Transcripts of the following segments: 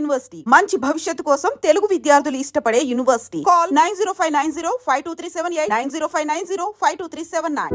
University మంచి భవిష్యత్తు కోసం తెలుగు విద్యార్థులు ఇష్టపడే యూనివర్సిటీ. కాల్ 9059052378 9059052379.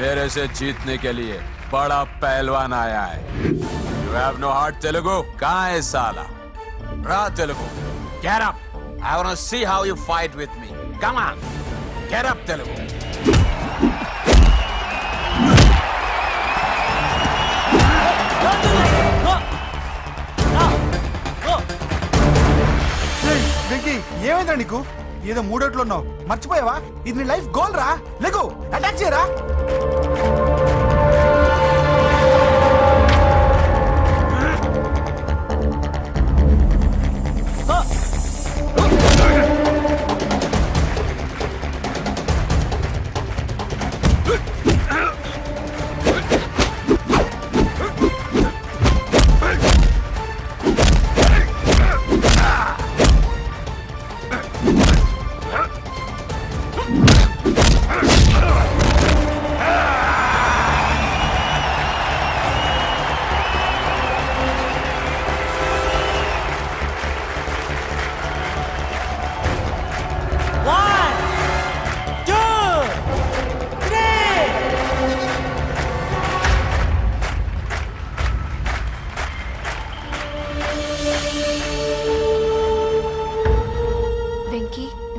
मेरे से जीतने के लिए बड़ा पहलवान आया है. You have no heart, Telugu? कहाँ है साला? Ra Telugu, get up. I want to see how you fight with me. Come on, get up, Telugu. Venky ఏమైందా నీకు? ఏదో మూడోట్లో ఉన్నావు, మర్చిపోయావా? ఇది నీ లైఫ్ గోల్ రా. లెగో అటాక్ చేయరా.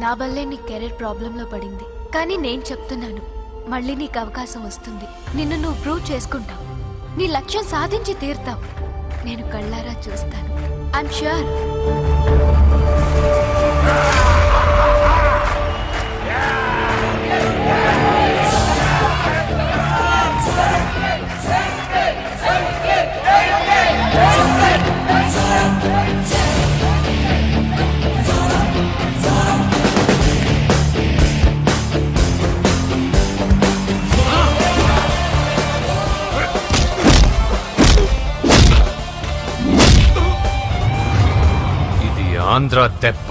నా వల్లే నీ కెరీర్ ప్రాబ్లంలో పడింది, కానీ నేను చెప్తున్నాను, మళ్ళీ నీకు అవకాశం వస్తుంది. నిన్ను నువ్వు ప్రూవ్ చేసుకుంటావు, నీ లక్ష్యం సాధించి తీరుతావు. నేను కళ్ళారా చూస్తాను. I'm sure. ఆంధ్ర దెబ్బ,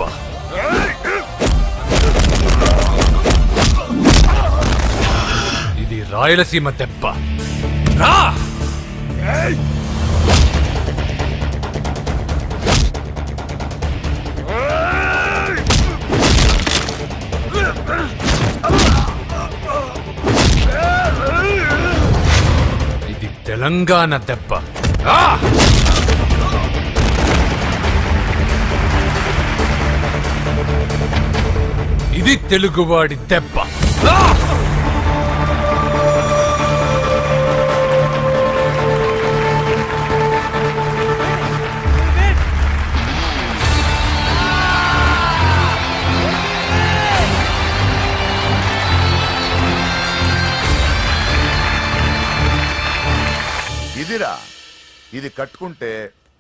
ఇది రాయలసీమ దెబ్బ. రా! ఇది తెలంగాణ దెబ్బ. రా! ఇది తెలుగువాడి దెబ్బ. ఇదిరా, ఇది కట్టుకుంటే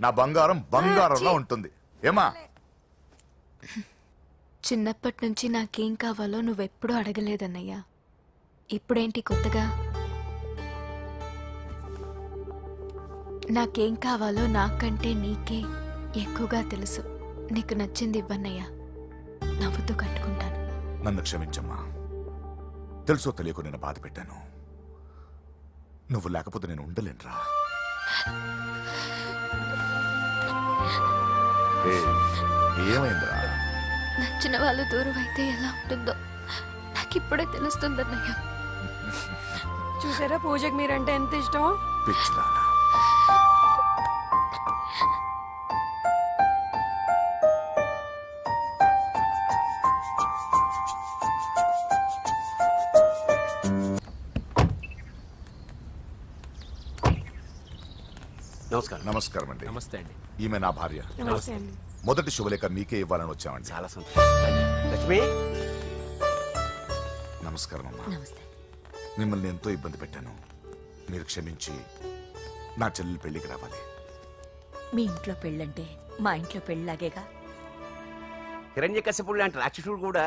నా బంగారం బంగారంలో ఉంటుంది. ఏమా? చిన్నప్పటి నుంచి నాకేం కావాలో నువ్వెప్పుడూ అడగలేదన్నయ్యా. ఇప్పుడేంటి కొత్తగా? నాకేం కావాలో నాకంటే నీకే ఎక్కువగా తెలుసు. నీకు నచ్చింది ఇవ్వన్నయ్యా, నవ్వుతూ కట్టుకుంటాను. నన్ను క్షమించమ్మా, తెలుసో తెలియకు నేను బాధ పెట్టాను. నువ్వు లేకపోతే నేను ఉండలేనురా. ఏమైందిరా? నచ్చిన వాళ్ళు దూరం అయితే ఎలా ఉంటుందో నాకిప్పుడే తెలుస్తుందన్నయ్య. చూసారా పూజకి మీరంటే ఎంత ఇష్టం? పిచ్చిదానా. నమస్కారం. నమస్కారం అండి. నమస్తే అండి. ఈమె నా భార్య. నమస్తే అండి. మొదటి శుభలేఖ మీకే ఇవ్వాలని వచ్చామండి. చాలా సంతోషం. లక్ష్మి, నమస్కారం అమ్మా. మిమ్మల్ని ఎంతో ఇబ్బంది పెట్టాను. మీరు క్షమించి నా చెల్లెలి పెళ్లికి రావాలి. మీ ఇంట్లో పెళ్ళంటే మా ఇంట్లో పెళ్ళలాగేగా. హిరణ్యకశిపుడు లాంటి రాక్షసుడు కూడా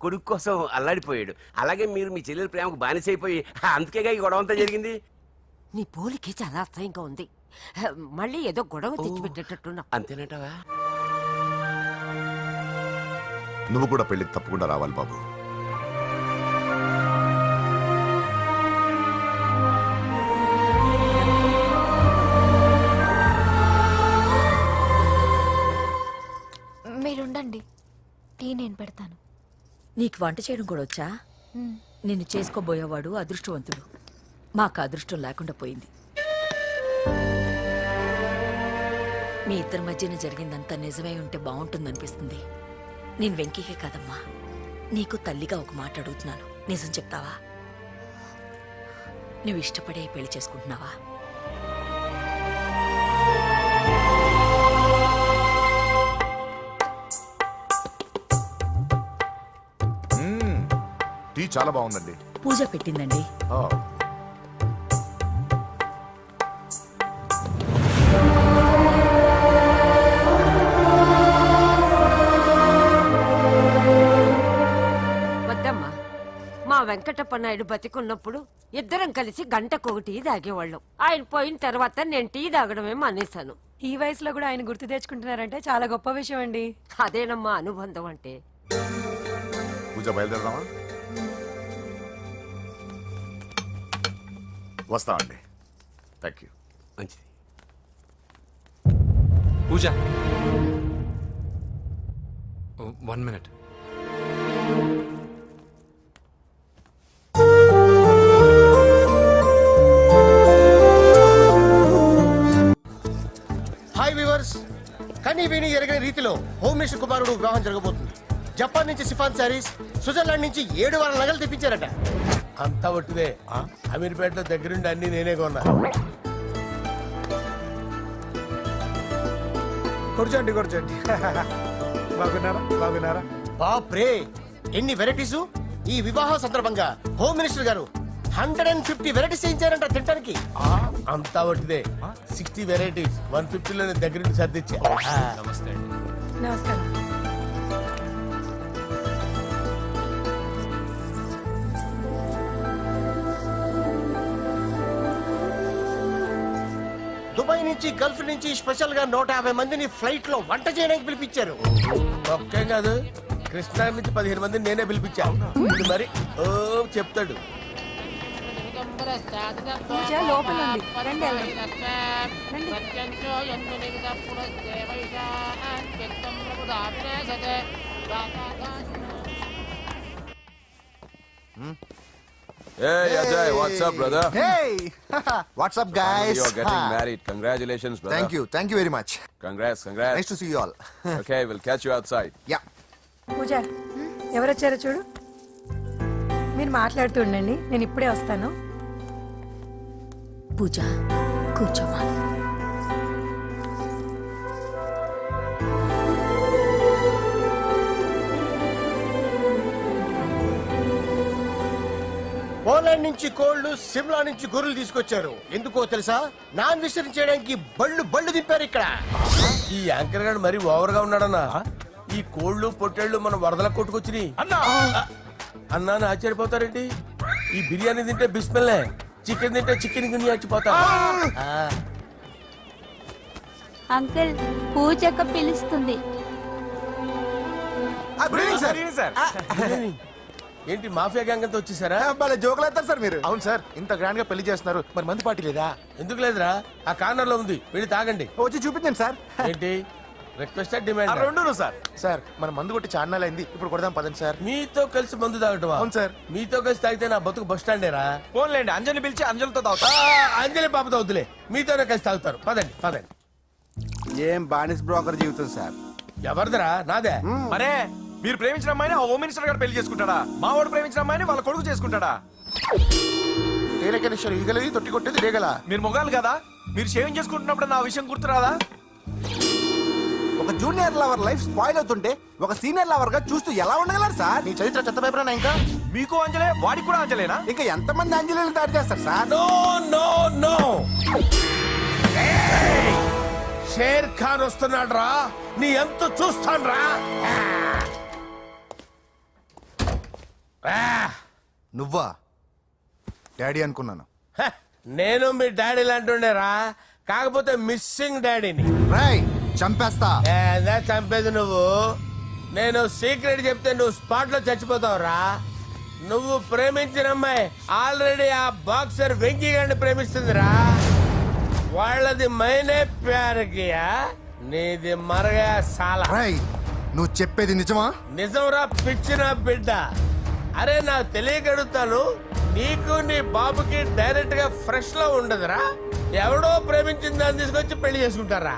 కొడుకు కోసం అల్లాడిపోయాడు. అలాగే మీరు మీ చెల్లెల ప్రేమకు బానిసైపోయి అందుకేగా ఈ గొడవ అంతా జరిగింది. నీ పోలికి చాలా అసహ్యంగా ఉంది. మళ్ళీ ఏదో గొడవ తెచ్చిపెట్టేటట్టున్నా. అంతేనంటావా? నువ్వు కూడా పెళ్లికి తప్పకుండా రావాలి బాబు. మీరుండండి, టీ నేను పెడతాను. నీకు వంట చేయడం కూడా వచ్చా? నిన్ను చేసుకోబోయేవాడు అదృష్టవంతుడు. మాకు అదృష్టం లేకుండా పోయింది. మీ ఇద్దరి మధ్యన జరిగిందంతా నిజమై ఉంటే బాగుంటుందనిపిస్తుంది. నేను వెంకీకే కాదమ్మా, నీకు తల్లిగా ఒక మాట అడుగుతున్నాను. నిజం చెప్తావా? నువ్వు ఇష్టపడే పెళ్లి చేసుకుంటున్నావా? టీ చాలా బాగుందండి. పూజ పెట్టిందండి. ఆ, వద్దమ్మా, మా వెంకటప్ప నాయుడు బతికున్నప్పుడు ఇద్దరం కలిసి గంటకు టీ తాగేవాళ్ళం. ఆయన పోయిన తర్వాత నేను టీ తాగడమే మానేశాను. ఈ వయసులో కూడా ఆయన గుర్తు తెచ్చుకుంటున్నారంటే చాలా గొప్ప విషయం అండి. అదేనమ్మా అనుబంధం అంటే. పూజ బయలుదేరదామా? వస్తామండి. Thank you. మంచిది. పూజ, 1 minute. హాయ్ వ్యూవర్స్, కనీ విని ఎరగని రీతిలో హోమ్ మినిస్టర్ కుమారుడు వివాహం జరగబోతుంది. జపాన్ నుంచి సిఫాన్ శారీస్, స్విట్జర్లాండ్ నుంచి 7 వారాల నగలు తెప్పించారట. అంతా ఒట్టిదే. అమీర్పేటలో దగ్గరుండి అన్ని నేనే కొన్నా. కూర్చోండి కూర్చోండి. బాగున్నారా బాగున్నారా? బాప్రే, ఎన్ని వెరైటీస్! ఈ వివాహం సందర్భంగా హోమ్ మినిస్టర్ గారు 150 వెరైటీస్ చేయించారంట తినడానికి. అంతా ఒట్టిదే. 60 వెరైటీస్ 150లో దగ్గరుండి సర్దిచ్చా. నమస్తే అండి. నమస్కారం. దుబాయ్ నుంచి గల్ఫ్ నుంచి స్పెషల్ గా 150 మందిని ఫ్లైట్ లో వంట చేయడానికి పిలిపించారు. ఒక్కేం కాదు, కృష్ణా నుంచి 15 మందిని నేనే పిలిపించాను. ఇది మరి ఓ చెప్తాడు. పూజ లోపల ఉంది. రండి వెళ్దాం. Hey Ajay, what's up, brother? Hey, what's up, guys? You're getting married. Congratulations, brother. Thank you very much. Congrats. Nice to see you all. Okay, we'll catch you outside. Yeah. పూజ, ఎవరొచ్చారో చూడు. మీరు మాట్లాడుతూ ఉండండి, నేను ఇప్పుడే వస్తాను. పూజ, కూర్చోమా. పోలాండ్ నుంచి కోళ్లు, సిమ్లా నుంచి గొర్రెలు తీసుకొచ్చారు. ఎందుకో తెలుసా? నాన్ విసర్జన చేయడానికి బళ్ళు దింపారు ఇక్కడ. ఈ యాంకర్ గారు మరి ఓవర్ గా ఉన్నాడన్నా. ఈ కోళ్లు పొట్టేళ్లు మన వరదల కొట్టుకొచ్చినాయి అన్నా అని ఆశ్చర్యపోతారేంటి? ఈ బిర్యానీ తింటే బిస్మిల్లే, చికెన్ తింటే చికెన్ గుని ఆచిపోతా. అంకుల్, పూజక్క పిలుస్తుంది. ఏంటి మాఫియా గ్యాంగ్ అంతా వచ్చేసారా? జోకులు వేస్తారు సార్ మీరు. అవును సార్, ఇంత గ్రాండ్ గా పెళ్లి చేస్తున్నారు, మరి మంది పార్టీ లేదా? ఎందుకు లేదురా, ఆ కార్నర్ లో ఉంది, వెళ్ళి తాగండి. వచ్చి చూపించండి సార్. ఏంటి రిక్వెస్ట్ డిమాండ్? రెండు సార్. సార్ మన మందు కొట్టి చాన్నాలు అయింది, ఇప్పుడు కొడదాం పదండి సార్. మీతో కలిసి మందు తాగటమా? అవును సార్. మీతో కలిసి తాగితే నా బతుకు బస్ స్టాండేరా? ఫోన్లేండి, అంజలి పిలిచి అంజలితో తాగుతా. అంజలి పాపతో వద్దులే, మీతోనే కలిసి తాగుతారు. పదండి పదండి. ఏం బానిస్ బ్రోకర్ జీవితం సార్. ఎవరిదిరా? నాదే. మరే మీరు ప్రేమించిన అమ్మాయిని హోమ్ మినిస్టర్ గారు పెళ్లి చేసుకుంటాడా? మా వాడు ప్రేమించిన అమ్మాయిని వాళ్ళ కొడుకు చేసుకుంటాడా? తేలికనేశ్వరు ఈగలది తొట్టి కొట్టేది లేగల. మీరు మొగాలు కదా, మీరు షేవింగ్ చేసుకుంటున్నప్పుడు నా విషయం గుర్తురాదా? ఒక జూనియర్ లవర్ లైఫ్ స్పాయిల్ అవుతుంటే ఒక సీనియర్ లవర్ గా చూస్తూ ఎలా ఉండగలరు సార్? నీ చరిత్ర చెత్త పేపరేనా ఇంకా? మీకు అంజలే, వాడికి కూడా అంజలేనా? ఇంకా ఎంతమంది అంజలీలు దాడి చేస్తారు sir? No no no Sher Khan వస్తున్నాడు రా, నీ ఎంత చూస్తాను రా. నువ్వా? డాడీ అనుకున్నాను. నేను మీ డాడీ లాంటి కాకపోతే మిస్సింగ్ డాడీని. రాయ్ చంపేస్తా. ఏదా చంపేది నువ్వు? నేను సీక్రెట్ చెప్తే నువ్వు స్పాట్ లో చచ్చిపోతావురా. నువ్వు ప్రేమించిన అమ్మాయి ఆల్రెడీ ఆ బాక్సర్ వెంకీ గారిని ప్రేమిస్తుందిరా. వాళ్ళది మైనే ప్యార్ కియా, నీది మరగా సాలా. రాయ్ నువ్వు చెప్పేది నిజమా? నిజంరా పిచ్చిన బిడ్డ. అరే నాకు తెలియగడుగుతాను, నీకు నీ బాబుకి డైరెక్ట్ గా ఫ్రెష్ లో ఉండదురా. ఎవడో ప్రేమించిన దాన్ని తీసుకొచ్చి పెళ్లి చేసుకుంటారా?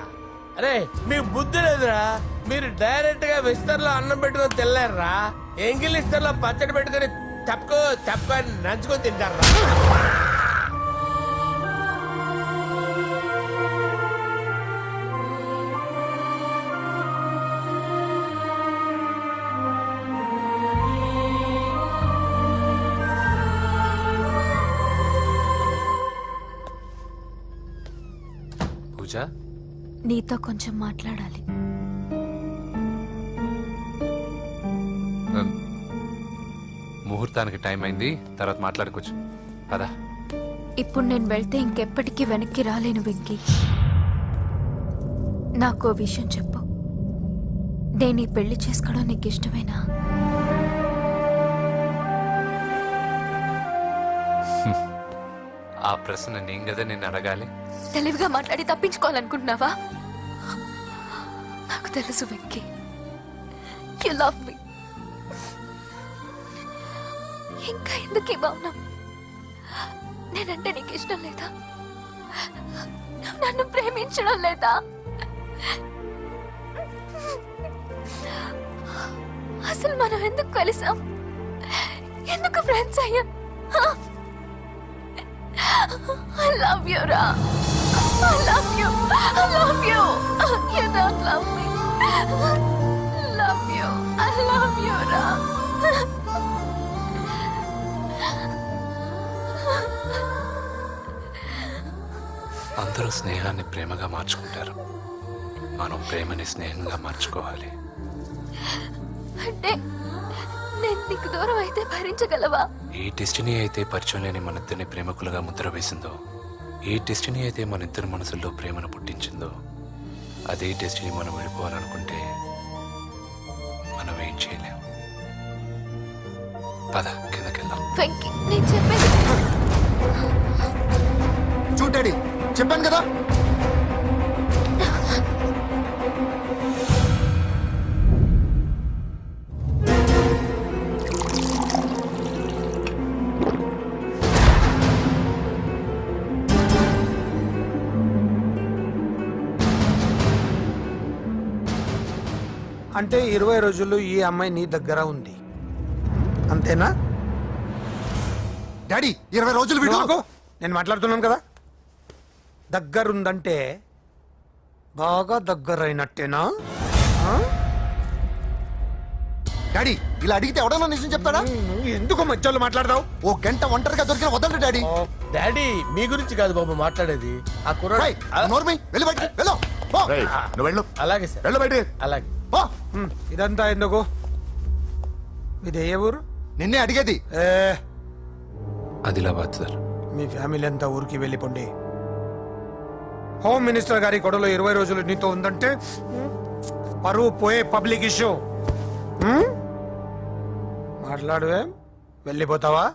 అరే మీకు బుద్ధి లేదురా. మీరు డైరెక్ట్ గా విస్తర్లో అన్నం పెట్టుకొని తినలేరురా. ఎంగిల్ ఇస్తర్లో పచ్చడి పెట్టుకొని తప్పుకో నంచుకొని తింటారా. పూజ, నీతో కొంచెం మాట్లాడాలి. ముహూర్తానికి టైం అయింది, తర్వాత మాట్లాడుకోవచ్చు కదా. ఇప్పుడు నేను వెళ్తే ఇంకెప్పటికీ వెనక్కి రాలేను వెంకీ. నాకో విషయం చెప్పు, నేను ఈ పెళ్లి చేసుకోవడం నీకు ఇష్టమేనా? ఆ ప్రశ్న నేను కదా నిన్ను అడగాలి. తెలివిగా మాట్లాడి తప్పించుకోవాలనుకుంటున్నావా? నాకు తెలుసు వెంకీ, యు లవ్ మీ. ఇంకా ఎందుకు ఈ మౌనం? నేనంటే నీకు ఇష్టం లేదా? నువ్వు నన్ను ప్రేమించడం లేదా? అసలు మనం ఎందుకు కలిసాం? ఎందుకు ఫ్రెండ్స్ అయ్యాం? I love you, Ra. I love you. I love you. You don't love me. Love you. I love you, Ra. అందరూ స్నేహాన్ని ప్రేమగా మార్చుకుంటారు, మనం ప్రేమని స్నేహంగా మార్చుకోవాలి. అంటే నేను నీకు దూరం అయితే భరించగలవా? ఈ డెస్టినీ అయితే పరిచయం లేని మన ఇద్దరిని ప్రేమికులుగా ముద్ర వేసిందో, ఏ డెస్టినీ అయితే మన ఇద్దరి మనసుల్లో ప్రేమను పుట్టించిందో, అదే డెస్టినీ మనం వెళ్ళిపోవాలనుకుంటే మనం ఏం చేయలేం. పద కిందకెళ్దాం. వెంకీ, నేను చెప్పేది చూడు డాడీ, చెప్పాను కదా. అంటే 20 రోజులు ఈ అమ్మాయి నీ దగ్గర ఉంది, అంతేనా? డాడీ 20 రోజులు విడు. ఆగు, నేను మాట్లాడుతున్నాను కదా. దగ్గరుందంటే బాగా దగ్గరైనట్టేనా? ఆ? డాడీ ఇలా అడిగితే ఎవడన్నా నిజం చెప్తాడా? నువ్వు ఎందుకు మధ్యలో మాట్లాడదావు? ఓ గంట ఒంటరిగా దొరికిన వదలరు డాడీ. డాడీ మీ గురించి కాదు బాబు మాట్లాడేది, ఆ రాయ్, కుర్రాడు. నోర్మి వెళ్ళి బయటికి వెళ్ళు. పో. నువ్వు వెళ్ళు, అలాగే సార్, వెళ్ళు బయటికి. అలాగే. పో. ఇదంతా ఎందుకు? ఇది ఏ ఊరు? నిన్నే అడిగేది. ఏ, ఆదిలాబాద్ సార్. మీ ఫ్యామిలీ అంతా ఊరికి వెళ్ళిపోండి. హోమ్ మినిస్టర్ గారి కొడలో 20 రోజులు నీతో ఉందంటే పరువు పోయే పబ్లిక్ ఇష్యూ. మాట్లాడువే, వెళ్ళిపోతావా?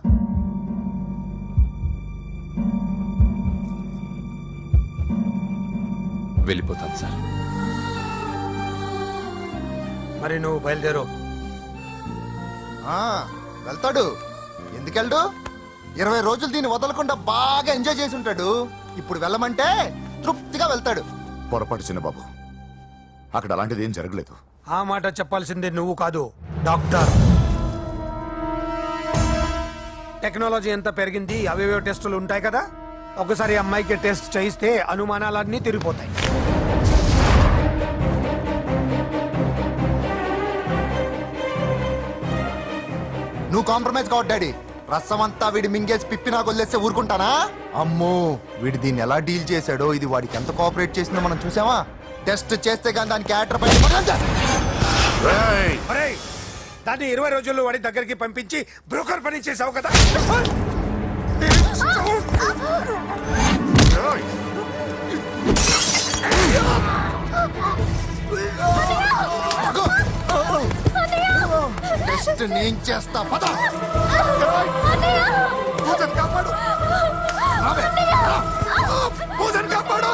వెళ్ళిపోతాను సార్. మరి నువ్వు బయలుదేరు. ఆ, వెళ్తాడు. ఎందుకెళ్ళడు? 20 రోజులు దీన్ని వదలకుండా బాగా ఎంజాయ్ చేసి ఉంటాడు. ఇప్పుడు వెళ్ళమంటే తృప్తిగా వెళ్తాడు. పొరపాటు చిన్నబాబు, అక్కడ అలాంటిది ఏం జరగలేదు. ఆ మాట చెప్పాల్సిందే నువ్వు కాదు, డాక్టర్. టెక్నాలజీ ఎంత పెరిగింది, అవేవో టెస్టులు ఉంటాయి కదా. ఒకసారి అమ్మాయికి టెస్ట్ చేయిస్తే అనుమానాలన్నీ తిరిగిపోతాయి. నువ్వు కాంప్రమైజ్ కావద్దు డాడీ. రసం అంతా వీడి మింగేసి పిప్పి నాకు వదిలేస్తే ఊరుకుంటానా? అమ్మో, వీడు దీన్ని ఎలా డీల్ చేశాడో, ఇది వాడికి ఎంత కోఆపరేట్ చేసిందో మనం చూసావా? టెస్ట్ చేస్తే కానీ దానికి క్యారెక్టర్ పైన ఒరేయ్, దాన్ని 20 రోజుల్లో వాడి దగ్గరికి పంపించి బ్రోకర్ పని చేసావు కదా. టెస్ట్ నేను చేస్తా, పద. పూజని కాపాడు, రావే, రా. పూజని కాపాడు.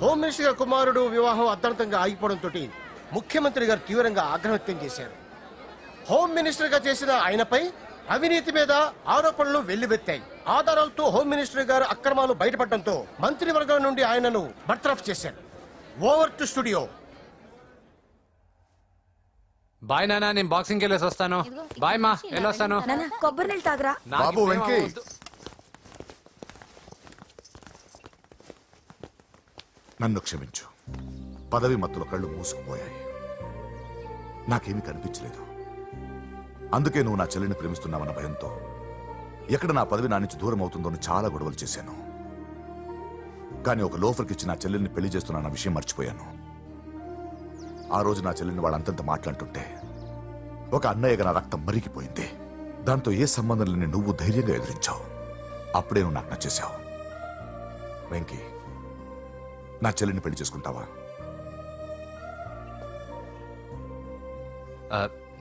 హోమ్ మినిస్టర్ గారి కుమారుడు వివాహం అర్ధాంతంగా ఆగిపోవడంతో ముఖ్యమంత్రి గారు తీవ్రంగా ఆగ్రహం వ్యక్తం చేశారు. హోమ్ మినిస్టర్ గా చేసిన ఆయనపై అవినీతి మీద ఆరోపణలు వెల్లువెత్తాయి. ఆధారాలతో హోమ్ మినిస్టర్ గారు అక్రమాలు బయటపడటంతో మంత్రివర్గం నుండి ఆయనను బర్తరఫ్ చేశారు. Over to studio. బాయ్ నాన్న, నేను బాక్సింగ్కి వెళ్ళేసి వస్తాను. బాయ్ మా, వెళ్ళొస్తాను. నాన్న కొబ్బరి నీళ్ళు తాగరా. నాకు బాబు, ఇప్పుడేం వెంకీ. అవ్వద్దు. నన్ను క్షమించు. పదవి మత్తులో కళ్ళు మూసుకుపోయాయి. నాకేమీ కనిపించలేదు. అందుకే నువ్వు నా చెల్లిని ప్రేమిస్తున్నావన్న భయంతో ఎక్కడ నా పదవి నా నుంచి దూరం అవుతుందో అని చాలా గొడవలు చేశాను. కానీ ఒక లోఫర్కి ఇచ్చి నా చెల్లెల్ని పెళ్లి చేస్తున్నా విషయం మర్చిపోయాను. ఆ రోజు నా చెల్లెల్ని వాళ్ళంతంత మాట్లాడుతుంటే ఒక అన్నయ్యగా నా రక్తం మరిగిపోయింది. దాంతో ఏ సంబంధం లేని నువ్వు ధైర్యంగా ఎదిరించావు. అప్పుడే నువ్వు నాకు నచ్చేశావు. వెంకీ, నా చెల్లిని పెళ్లి చేసుకుంటావా?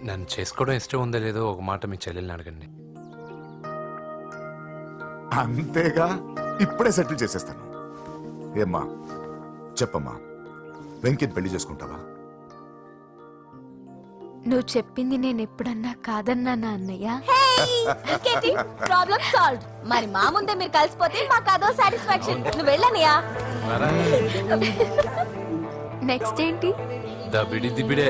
నన్ను చేసుకోవడం ఇష్టం ఉందో లేదో ఒక మాట మీ చెల్లెల్ని అడగండి. అంతేగా, ఇప్పుడే సెటిల్ చేసేస్తాను. ఏమ్మా చెప్పమ్మా, వెంకీని పెళ్లి చేసుకుంటావా? నువ్వు చెప్పింది నేను ఎప్పుడన్నా కాదన్నానా అన్నయ్య? Problem solve. మరి మా ముందే మీరు కలిసిపోతే మాకు అదో సాటిస్ఫాక్షన్. నువ్వు వెళ్ళనియా. నెక్స్ట్ ఏంటి? ద బిడి ది బిడే.